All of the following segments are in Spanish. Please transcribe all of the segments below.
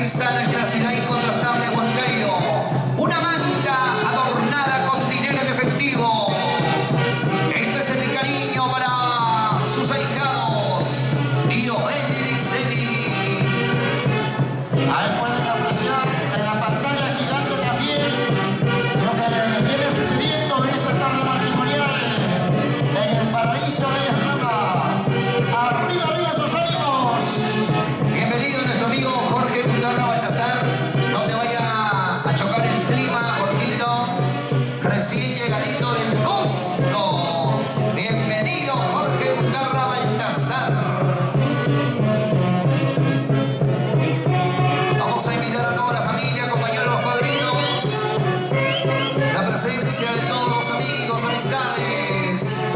Nuestra ciudad incontrastable de Huancayo, una manta adornada con dinero en efectivo. Este es el cariño para sus ahijados y Oeni y Ceni. Ahí pueden apreciar en la pantalla gigante también lo que viene sucediendo en esta tarde matrimonial en el paraíso de Jama. Arriba, arriba sus ánimos. Bienvenido nuestro amigo Jorge Gundarra Baltasar. No te vaya a chocar el clima, Jorgito. Recién llegadito del Cusco. Bienvenido Jorge Gundarra Baltasar. Vamos a invitar a toda la familia, acompañar a los padrinos. La presencia de todos los amigos, amistades.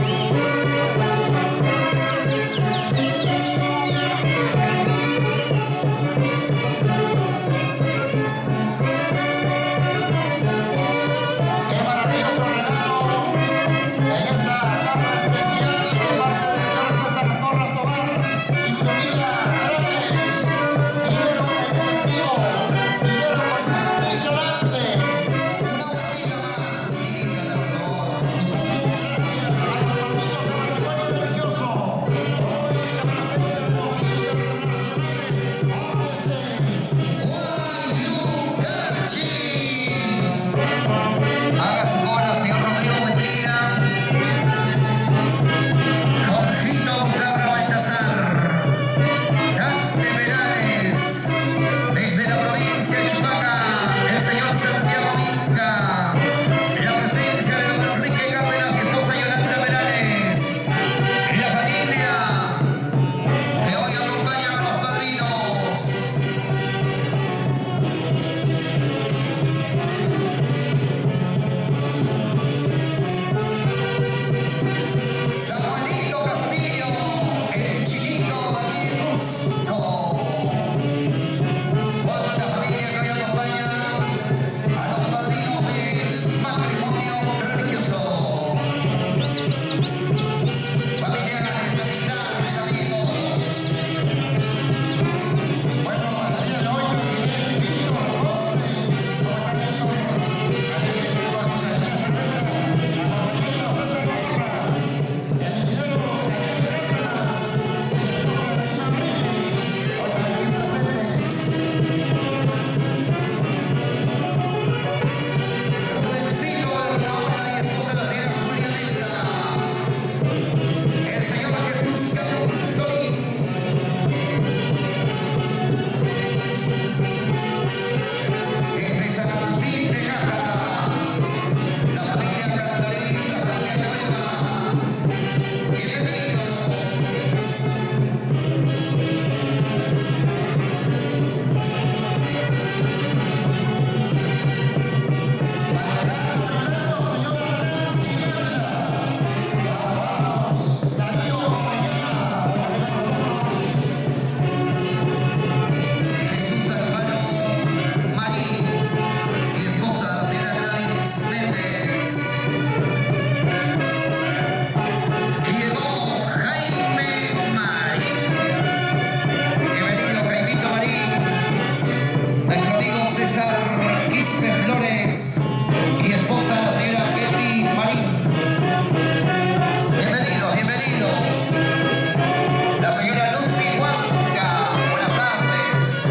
Flores y esposa de la señora Betty Marín. Bienvenidos, bienvenidos. La señora Lucy Huanca, buenas tardes.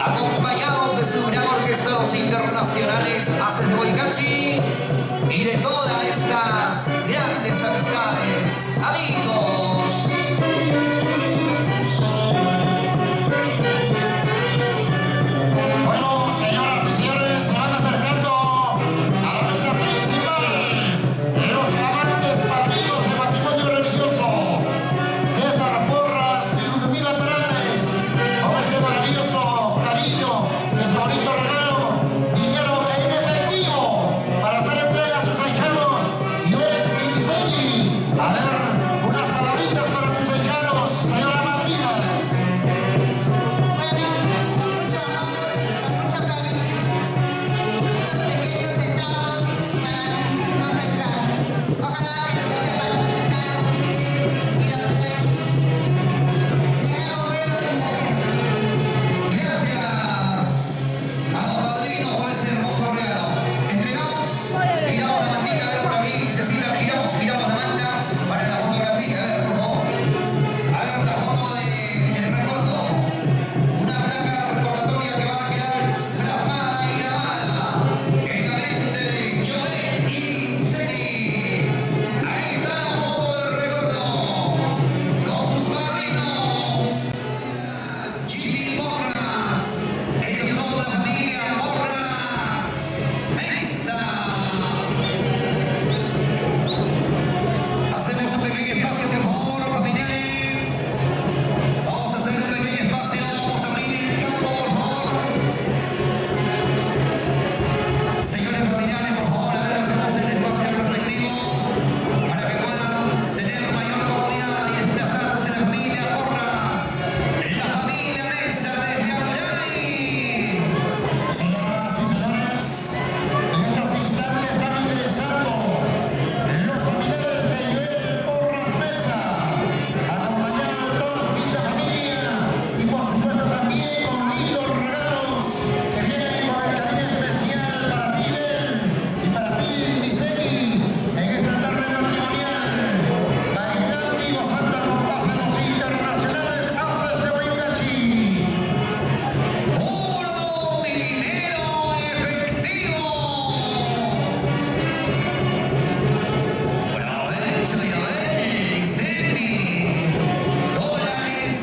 acompañados de su gran orquesta, los internacionales Haces de Boycachi, y de todas estas grandes amistades, amigos. Bueno, señoras y señores, se van acercando a la mesa principal los flamantes padrinos de matrimonio religioso, César Porras y Ludmila Perales, con este maravilloso cariño, ese bonito regalo, dinero en efectivo, para hacer entrega a sus ahijados, Joel y Giseli. A ver, unas palabritas para tus ahijados, señora madrina. Bueno, con mucho amor, con mucho cariño, estos pequeños centavos para mis hijos ahijados. Ojalá que se puedan disfrutar y lo logren. Gracias a los padrinos por ese hermoso regalo. Entregamos, giramos la mantita, a ver por aquí, Cecilia, giramos la manta para la fotografía, a ver, por favor. A ver la foto del recuerdo. Una placa recordatoria que va a quedar plasmada y grabada en la mente de Joel y Giseli. Ahí está la foto del recuerdo con sus padrinos. Jimmy Porras, ellos son la familia Porras Mesa. Hacemos un pequeño espacio, por favor, familiares. Vamos a hacer un pequeño espacio, vamos a abrir el campo, por favor. Señores familiares, por favor, a ver, hacemos el espacio respectivo para que puedan tener mayor comodidad y desplazarse la familia Porras, la familia Mesa desde Aguiray. Señoras y señores, en estos instantes van ingresando los familiares de Joel Porras Mesa, acompañados de toda su linda familia y por supuesto también con lindos regalos que vienen con el cariño especial para ti, Joel, y para ti, Giseli, en esta tarde matrimonial, bailando y gozando con paz de los internacionales Haces de Boycachi. Puro dinero efectivo. Bueno, a ver, Giseli, dólares,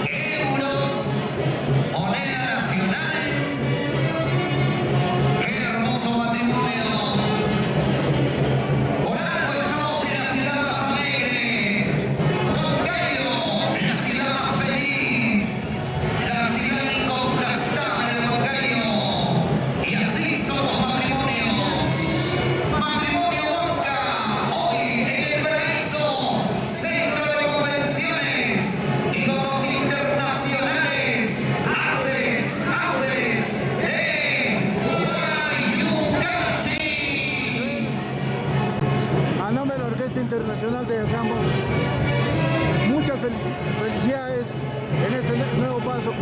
euros, moneda nacional. Qué hermoso matrimonio. Por algo estamos en la ciudad más alegre, Huancayo, la ciudad más feliz, la ciudad incontrastable de Huancayo. Y así son los matrimonios. Matrimonio Huanca, hoy en el paraíso, centro de convenciones y con los internacionales Haces de Boycachi. A nombre de la Orquesta Internacional de Ensambles, muchas felicidades en este nuevo paso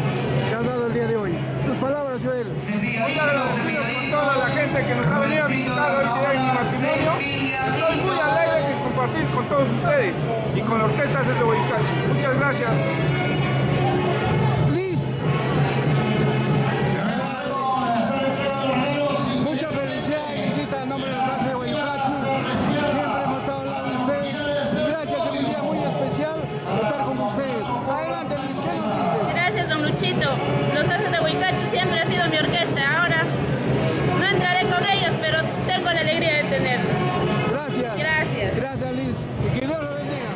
que has dado el día de hoy. Tus palabras, Joel. Muy agradecido con toda la gente que nos ha venido a visitar hoy día en mi matrimonio. Estoy muy alegre de compartir con todos ustedes y con la Orquesta Haces de Boycachi. Muchas gracias. Liz, muchas felicidades, visita a nombre de los Haces de Boycachi. Siempre hemos estado al lado de ustedes. Gracias, en un día muy especial estar con ustedes. Adelante, Liz, ¿qué nos dices? Gracias, don Luchito. Los Haces de Boycachi siempre ha sido mi orquesta. Ahora no entraré con ellos, pero tengo la alegría de tenerlos. Gracias. Gracias. Gracias, Liz. Y que Dios lo bendiga.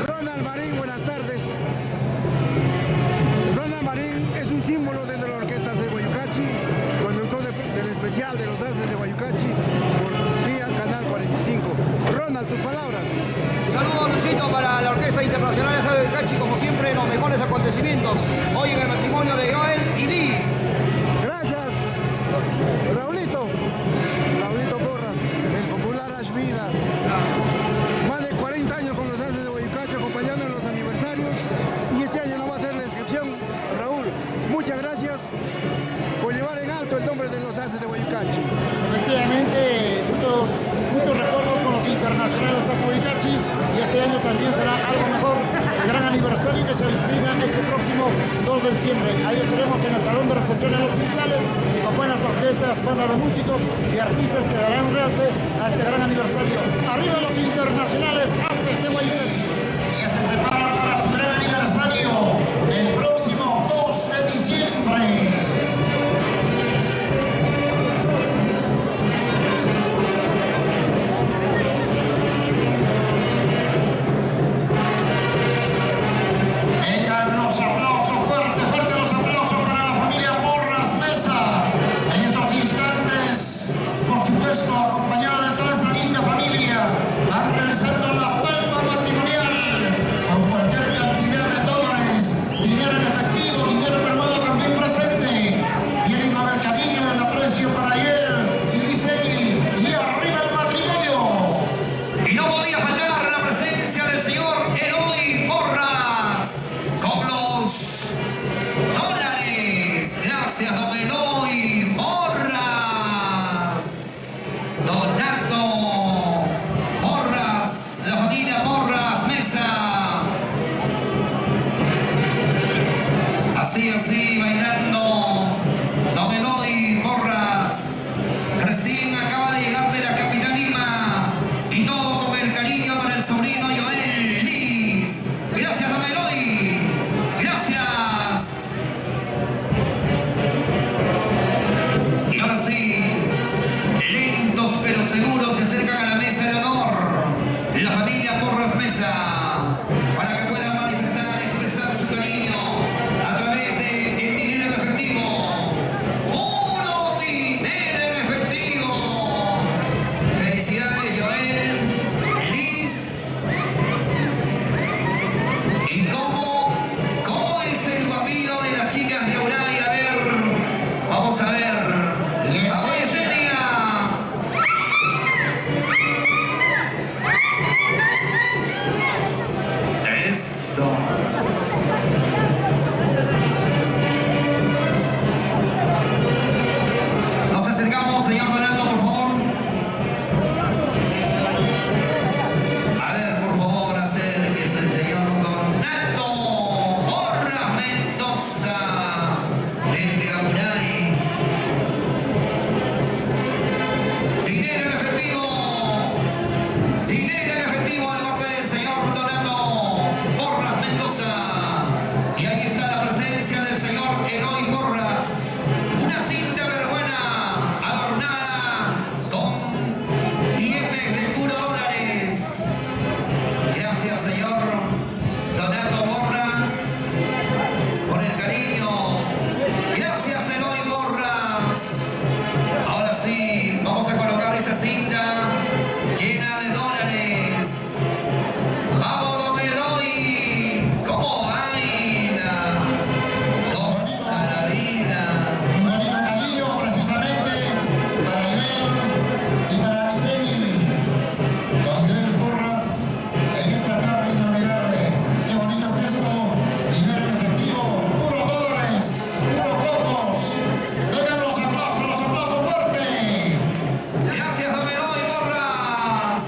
Ronald Marín, buenas tardes. Ronald Marín es un símbolo dentro de la Orquesta Haces de Boycachi, conductor del especial de los Haces de Boycachi por vía Canal 45. Ronald, tus palabras. Saludos, Luchito, para la Orquesta Internacional de Boycachi, como siempre, los mejores acontecimientos hoy en el matrimonio de Joel y Liz. Gracias. Raulito Porras, el popular Ash Vida. Más de 40 años con los Haces de Boycachi, acompañando en los aniversarios, y este año no va a ser la excepción. Raúl, muchas gracias por llevar en alto el nombre de los Haces de Boycachi. Efectivamente, muchos recuerdos con los internacionales Haces de Boycachi, y este año también será algo mejor. El gran aniversario que se avecina este próximo 2 de diciembre. Ahí estaremos en el Salón de Recepción de los Cristales y con buenas orquestas, banda de músicos y artistas que darán realce a este gran aniversario. Arriba los internacionales, Aces de Huaycachi. Ya se preparan para su gran aniversario el próximo 2 de diciembre. Vengan los aplausos, fuerte los aplausos para la familia Porras Mesa. En estos instantes, por supuesto, acompañada de toda esa linda familia, van realizando la palma matrimonial con cualquier cantidad de dólares, dinero en efectivo, dinero permado también presente. Vienen con el cariño y el aprecio para él y dicen, y arriba el matrimonio. Y no podía faltar la presencia del señor Eloy Porras con los dólares. Gracias, don Eloy Porras. Donato Porras, la familia Porras Mesa. Así, bailando. Don Eloy Porras, recién acaba de llegar de la capital Lima. Y todo con el cariño para el sobrino Joel Liz. Gracias, don Eloy. Gracias. Y ahora sí, lentos pero seguros se acercan a la mesa de honor. La familia Porras Mesa, para que puedan manifestar, expresar su cariño a través de el dinero en efectivo. ¡Puro dinero en efectivo! Felicidades, Joel, Liz. ¿Y cómo es el guapillo de las chicas de Auray? A ver, vamos a ver. ¡Vamos, Yesenia! Eso. Nos acercamos, señor Donato, por favor. A ver, por favor, acérquese el señor Donato Porras Mendoza desde Auray. Dinero en efectivo de parte del señor Donato Porras Mendoza. Y ahí está la presencia del señor Eloy Porras. Una cinta verbuena adornada con billetes de puro dólares. Gracias, señor Donato Porras, por el cariño. Gracias, Eloy Porras. Ahora sí, vamos a colocar esa cinta llena de dólares. ¡Vamos, don Eloy! ¿Cómo baila? Goza la vida. Bonito cariño precisamente para Ibel y para Liceni. Don Joel Porras en esta tarde inolvidable. Qué bonito gesto, dinero en efectivo, puros dólares, puros cocos. Vengan los aplausos fuertes. Gracias, don Eloy Porras.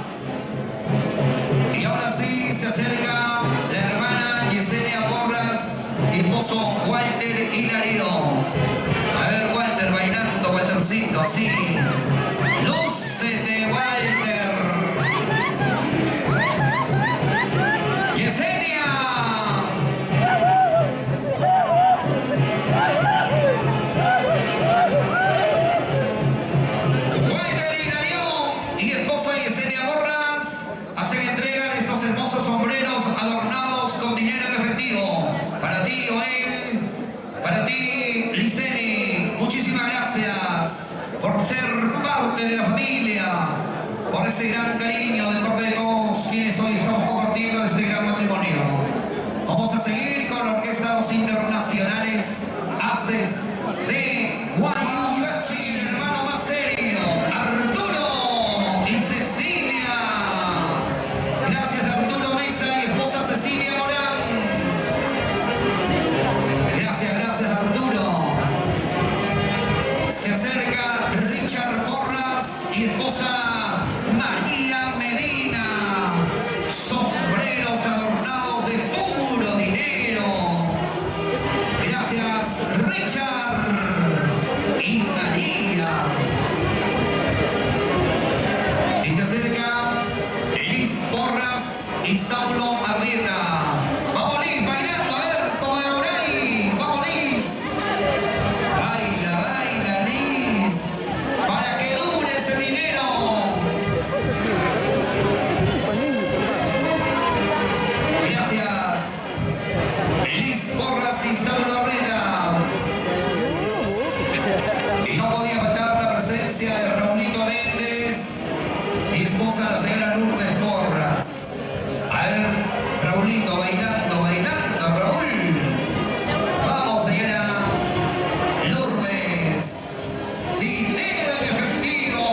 Y ahora sí se acerca la hermana Yesenia Porras y esposo Walter Hilario. A ver, Walter bailando, Waltercito, así. Lúcete, Walter. Yesenia. Walter Hilario y esposa Yesenia Porras hacen entrega de estos hermosos sombreros adornados con dinero en efectivo. Para ti, Joel, para ti, Liceni, muchísimas gracias por ser parte de la familia, por ese gran cariño de parte de todos quienes hoy estamos compartiendo este gran matrimonio. Vamos a seguir con la orquesta Los Internacionales Aces de Huaycachi, el hermano más serio, Arturo y Cecilia. Gracias, Arturo Mesa y esposa Cecilia Morán. Gracias, Arturo. Se acerca Richard Porras y esposa María Medina. Sombreros adornados de puro esposa, la señora Lourdes Porras. A ver, Raulito, bailando, bailando, Raúl. Vamos, señora Lourdes. Dinero en efectivo.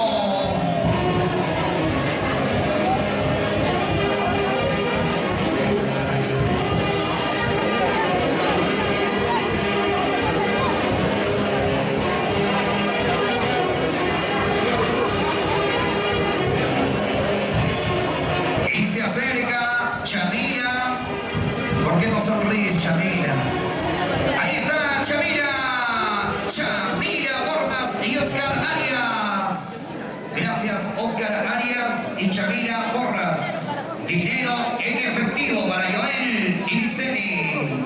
Y se acerca Chamira. ¿Por qué no sonríes, Chamira? Ahí está Chamira. Chamira Porras y Oscar Arias. Gracias, Oscar Arias y Chamira Porras. Dinero en efectivo para Joel y Liceni.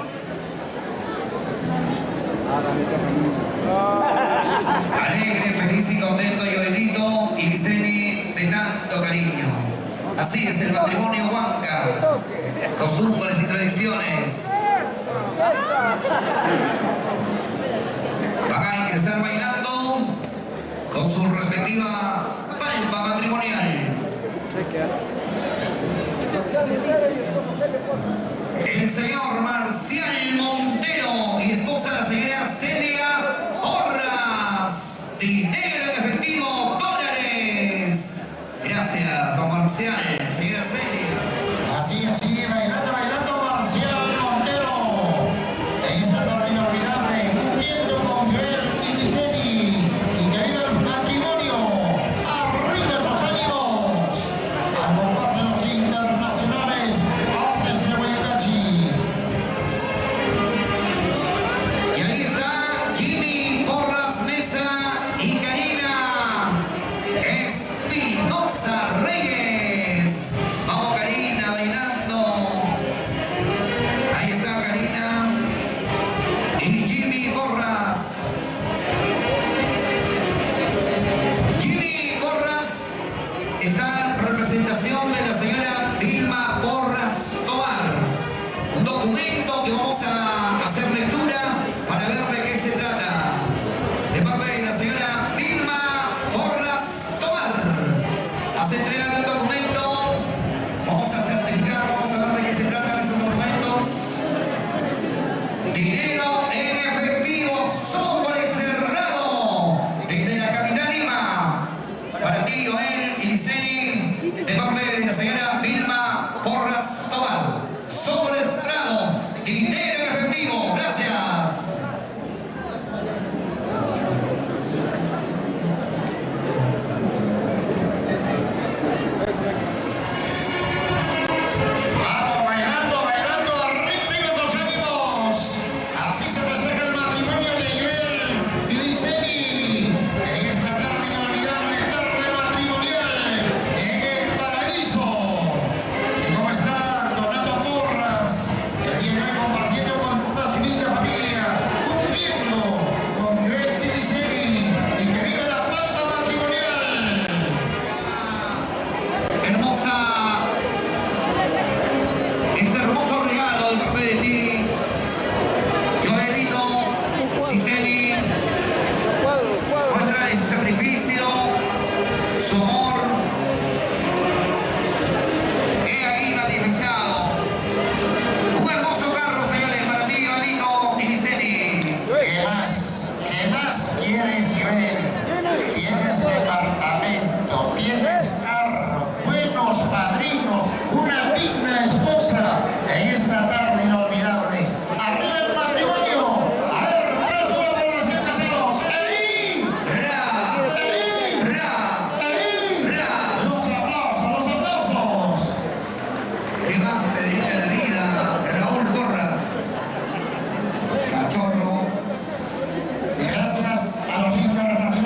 Alegre, feliz y contento Joelito y Liceni de tanto cariño. Así es el matrimonio Huanca. Costumbres y tradiciones. Van a ingresar bailando con su respectiva palma matrimonial. El señor Marcial Montero y esposa la señora Celia Porras. Dinero en efectivo, dólares. Gracias, don Marcial, señora Celia. Así, bailando Marcial Montero. En esta tarde inolvidable, cumpliendo con Joel y Liceni. Y que viva el matrimonio. Arriba esos ánimos. Al compás de los internacionales, haces de Huaycachi. Y ahí está Jimmy Porras Mesa y Karina Espinosa Reyes. Vamos, Karina, bailando. Ahí está Karina y Jimmy Porras. Jimmy Porras, esa representación de la señora Vilma Porras Tobar. Un documento que vamos a hacer lectura para ver de qué se trata. De parte de la señora Vilma Porras Tobar. Hace entrega del documento. Vamos a certificar, vamos a ver de qué se tratan esos documentos. Dinero en efectivo, sobre cerrado. Desde la capital Lima. Para ti, Joel y Liceni, de parte de la señora Vilma Porras Tobar. Sobre cerrado. Dinero en efectivo. Gracias. Vamos, bailando, arriba esos ánimos. Así se festeja el matrimonio de Joel y Liceni. En esta tarde inolvidable, tarde matrimonial, en el paraíso. ¿Y cómo está Donato Porras? Que tiene hoy compartiendo con toda su linda familia, cumpliendo con Joel y Liceni. Y que viva la palma matrimonial. Este hermoso regalo de parte de ti, Joelito, Liceni, muestra de su sacrificio, su amor, he ahí manifestado. Un hermoso carro, señores, para ti, Joelito y Liceni. ¿Qué más quieres, Joel? Tienes departamento, tienes carro, buenos padrinos, una digna esposa en esta tarde inolvidable. ¡Arriba el matrimonio! ¡A ver, tras una población casados! ¡Ahí! ¡Ra! ¡Ahí! ¡Ra! ¡Ahí! ¡Ra! ¡Los aplausos! ¿Qué más te diría la vida, Raúl Porras? Cachorro. Gracias a los internacionales.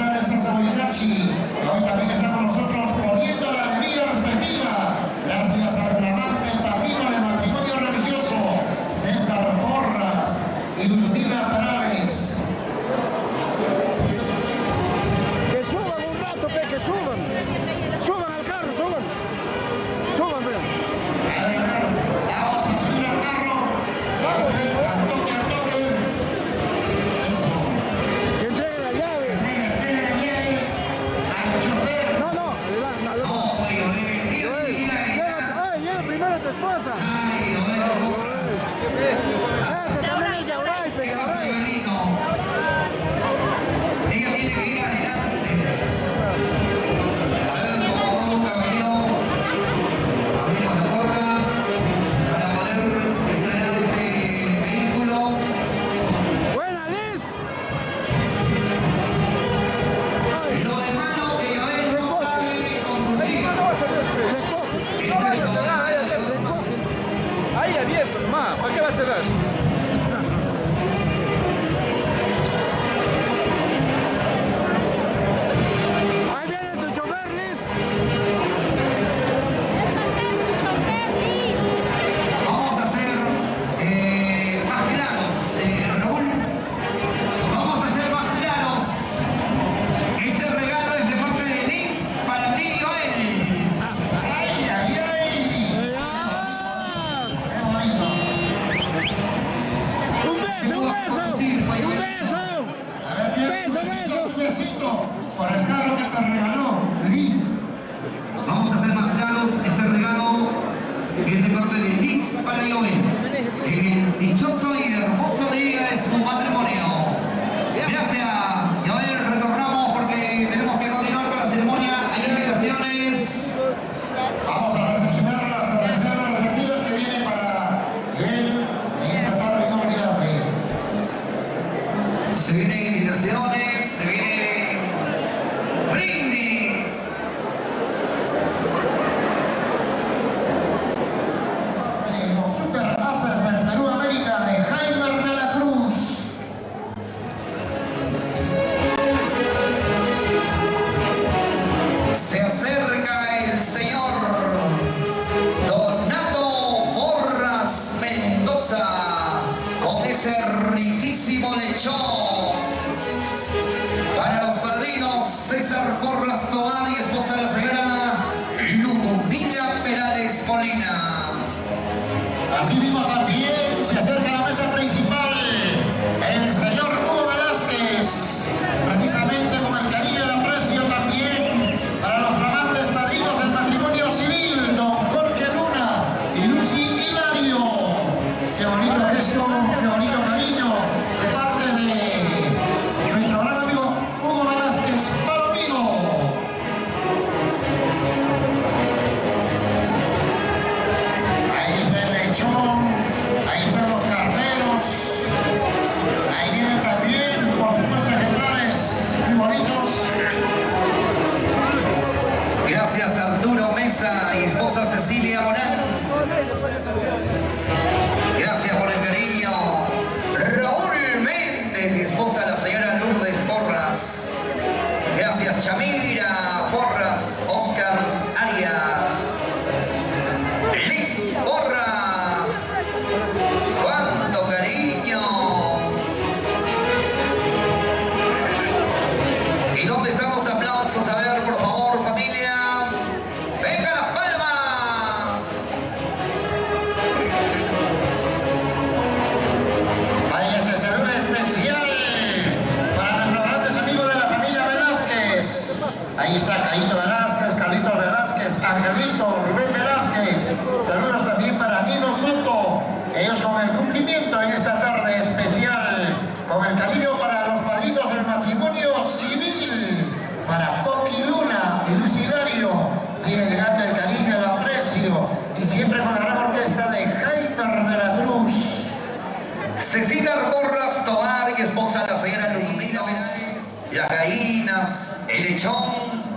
para Joel en el dichoso y hermoso día de su matrimonio. Gracias, Joel. Retornamos porque tenemos que continuar con la ceremonia. Hay invitaciones. Vamos a recepcionar las oraciones respectivas que vienen para él en esta tarde inolvidable. Se vienen invitaciones, se viene brindis. Los super ases del Perú América de Jaime de la Cruz. Se acerca el señor Donato Porras Mendoza con ese riquísimo lechón. Para los padrinos César Porras Tobar y esposa de la señora Ludmila Perales Molina. Asimismo también se acerca a la mesa principal el señor Hugo Velázquez, precisamente con el cariño y el aprecio también para los flamantes padrinos del matrimonio civil, don Jorge Luna y Lucy Hilario. Qué bonito gesto, qué bonito cariño de parte de nuestro gran amigo Hugo Velázquez Palomino. Ahí está el lechón, ahí están los carneros, ahí vienen también, por supuesto, ejemplares muy bonitos. Gracias Arturo Mesa y esposa Cecilia Morán. Gracias por el cariño. Raúl Méndez y esposa la señora Lourdes Porras. Gracias Chamira Porras, Oscar Arias. Liz Porras. ¡Cuánto cariño! ¿Y dónde están los aplausos? A ver, por favor, familia. ¡Venga las palmas! Vaya, se saluda especial para nuestros grandes amigos de la familia Velázquez. Ahí está Caíto Velázquez, Carlitos Velázquez, Angelito, Rubén Velázquez. Saludos también para Nino Soto. Ellos con el cumplimiento en esta tarde especial, con el cariño para los padrinos del matrimonio civil, para Coqui Luna y Lucy Hilario. Sigue llegando el cariño, el aprecio y siempre con la gran orquesta de Jaime de la Cruz. Cecilia Porras Tobar y esposa la señora Ludmila Mesa. Las gallinas, el lechón.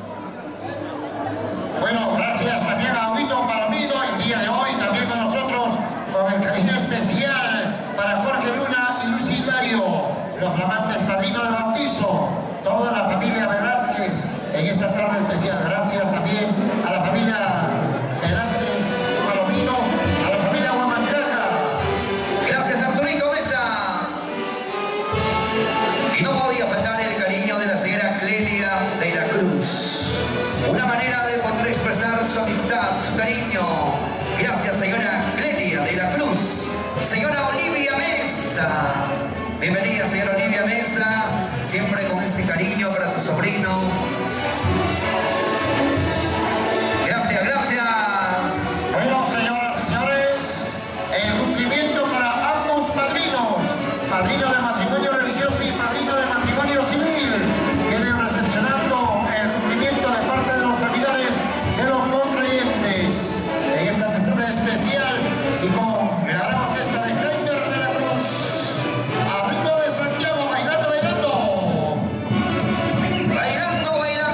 Bueno, gracias también a Huito Palomino el día de hoy, también con nosotros, con el cariño especial para Jorge Luna y Lucy Hilario, los flamantes padrinos de bautizo, toda la familia Velázquez en esta tarde especial. Gracias también a la familia Velázquez Palomino, a la familia Huamancaja. Gracias Arturito Mesa. Y no podía faltar el cariño de la señora Clelia de la Cruz. Una manera de poder expresar su amistad, su cariño. Gracias señora Clelia de la Cruz. Señora Olivia Mesa. Bienvenida señora Olivia Mesa. Siempre con ese cariño para tu sobrino. Gracias, gracias. Bueno, señoras y señores, el cumplimiento para ambos padrinos, padrino de matrimonio religioso y padrino de matrimonio civil, vienen recepcionando el cumplimiento de parte de los familiares de los contrayentes en esta tarde especial y con la gran orquesta de Jaime de la Cruz, a ritmo de Santiago, bailando, bailando. Bailando, bailando.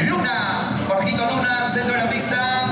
Luna, Jorgito Luna, centro de la pista.